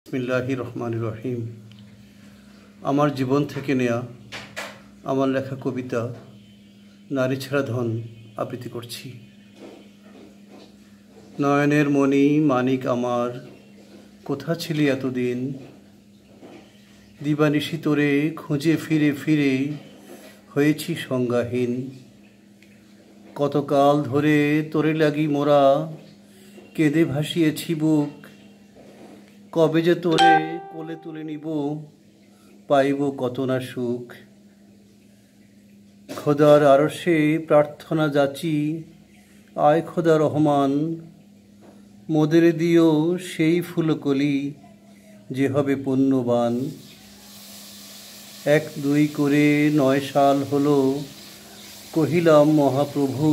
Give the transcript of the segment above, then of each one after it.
बिस्मिल्लाहिर रहमानिर रहीम। আমার জীবন থেকে নেয়া আমার লেখা কবিতা নারী ছাড়া ধন আবৃত্তি করছি। নয়নের মণি মানিক আমার, কোথা ছিলি এতদিন? দিবানিশি তোরে খুঁজে ফিরে ফিরে হয়েছি সংজ্ঞাহীন। কতকাল ধরে তোরে লাগি মোরা কেঁদে ভাসিয়েছি বুক। কবে যে তোরে কোলে তুলে নিব, পাইব কত না সুখ। খোদার আরশে প্রার্থনা যাচি, আয় খোদা রহমান, মোদের দিও সেই ফুলকলি যে হবে পুণ্যবান। 1-2 করে 9 সাল হলো কহিলাম মহাপ্রভু,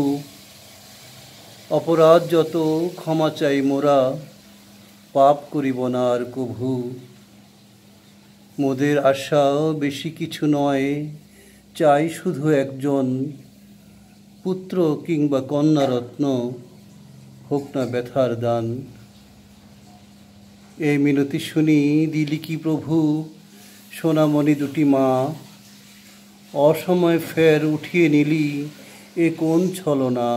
অপরাধ যত ক্ষমা চাই মোরা, পাপ করিব না আর কভু। মোদের আশা বেশি কিছু নয়, চাই শুধু একজন পুত্র কিংবা কন্যারত্ন, হোক না ব্যথার দান। এই মিনতি শুনি দিলি কি প্রভু, সোনামণি দুটি মা, অসময়ে ফের উঠিয়ে নিলি এ কোন ছলনা।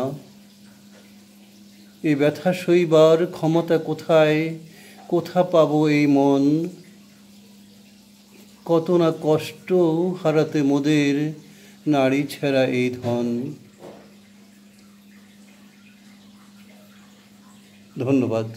এ ব্যথা সইবার ক্ষমতা কোথায়, কোথা পাবো এই মন? কত না কষ্ট হারাতে মোদের নারী ছেঁড়া এই ধন। ধন্যবাদ।